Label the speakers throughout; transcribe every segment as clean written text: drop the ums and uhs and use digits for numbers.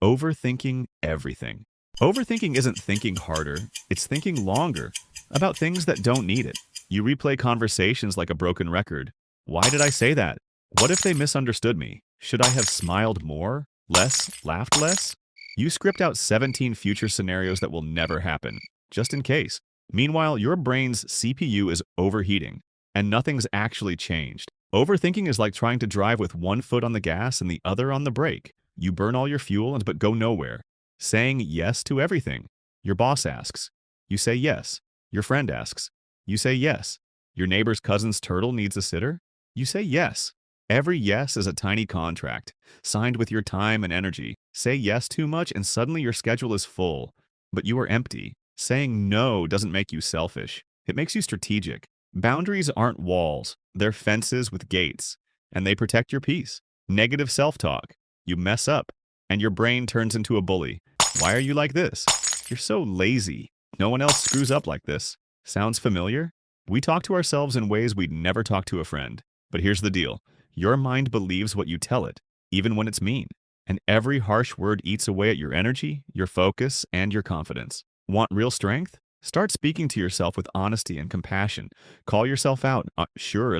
Speaker 1: Overthinking everything. Overthinking isn't thinking harder, it's thinking longer about things that don't need it. You replay conversations like a broken record. Why did I say that? What if they misunderstood me? Should I have smiled more? Less? Laughed less? You script out 17 future scenarios that will never happen, just in case. Meanwhile, your brain's CPU is overheating, and nothing's actually changed. Overthinking is like trying to drive with one foot on the gas and the other on the brake. You burn all your fuel but go nowhere. Saying yes to everything. Your boss asks. You say yes. Your friend asks. You say yes. Your neighbor's cousin's turtle needs a sitter. You say yes. Every yes is a tiny contract, signed with your time and energy. Say yes too much and suddenly your schedule is full, but you are empty. Saying no doesn't make you selfish. It makes you strategic. Boundaries aren't walls. They're fences with gates, and they protect your peace. Negative self-talk. You mess up, and your brain turns into a bully. Why are you like this? You're so lazy. No one else screws up like this. Sounds familiar? We talk to ourselves in ways we'd never talk to a friend. But here's the deal. Your mind believes what you tell it, even when it's mean. And every harsh word eats away at your energy, your focus, and your confidence. Want real strength? Start speaking to yourself with honesty and compassion. Call yourself out, sure,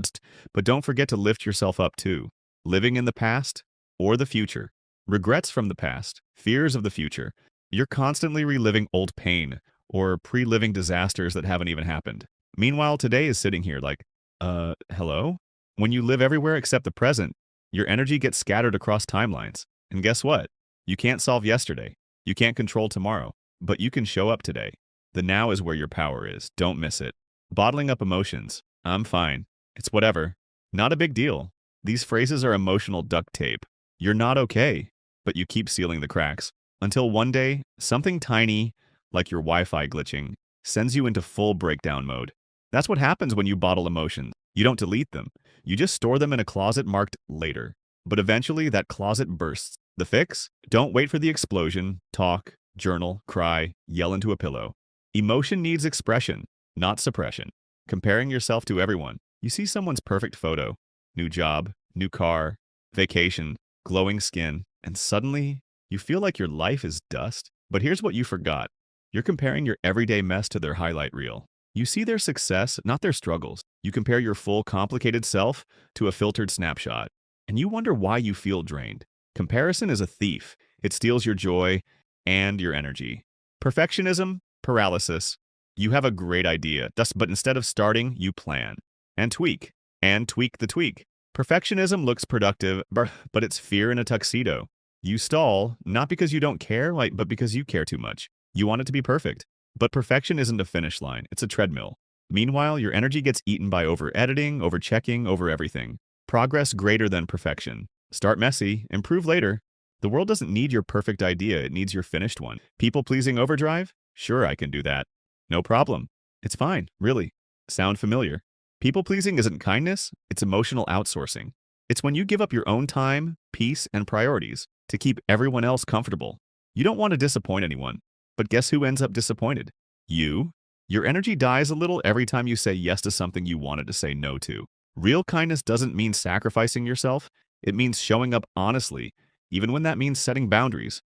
Speaker 1: but don't forget to lift yourself up too. Living in the past or the future. Regrets from the past, fears of the future. You're constantly reliving old pain or pre-living disasters that haven't even happened. Meanwhile, today is sitting here like, hello? When you live everywhere except the present, your energy gets scattered across timelines. And guess what? You can't solve yesterday. You can't control tomorrow, but you can show up today. The now is where your power is. Don't miss it. Bottling up emotions. I'm fine. It's whatever. Not a big deal. These phrases are emotional duct tape. You're not okay, but you keep sealing the cracks. Until one day, something tiny, like your Wi-Fi glitching, sends you into full breakdown mode. That's what happens when you bottle emotions. You don't delete them. You just store them in a closet marked later. But eventually, that closet bursts. The fix? Don't wait for the explosion. Talk, journal, cry, yell into a pillow. Emotion needs expression, not suppression. Comparing yourself to everyone. You see someone's perfect photo. New job, new car, vacation, glowing skin, and suddenly you feel like your life is dust. But here's what you forgot. You're comparing your everyday mess to their highlight reel. You see their success, not their struggles. You compare your full, complicated self to a filtered snapshot. And you wonder why you feel drained. Comparison is a thief. It steals your joy and your energy. Perfectionism, paralysis. You have a great idea, but instead of starting, you plan. And tweak the tweak. Perfectionism looks productive, but it's fear in a tuxedo. You stall, not because you don't care, but because you care too much. You want it to be perfect. But perfection isn't a finish line, it's a treadmill. Meanwhile, your energy gets eaten by over-editing, over-checking, over-everything. Progress greater than perfection. Start messy, improve later. The world doesn't need your perfect idea, it needs your finished one. People-pleasing overdrive? Sure, I can do that. No problem. It's fine, really. Sound familiar? People-pleasing isn't kindness, it's emotional outsourcing. It's when you give up your own time, peace, and priorities to keep everyone else comfortable. You don't want to disappoint anyone, but guess who ends up disappointed? You. Your energy dies a little every time you say yes to something you wanted to say no to. Real kindness doesn't mean sacrificing yourself, it means showing up honestly, even when that means setting boundaries.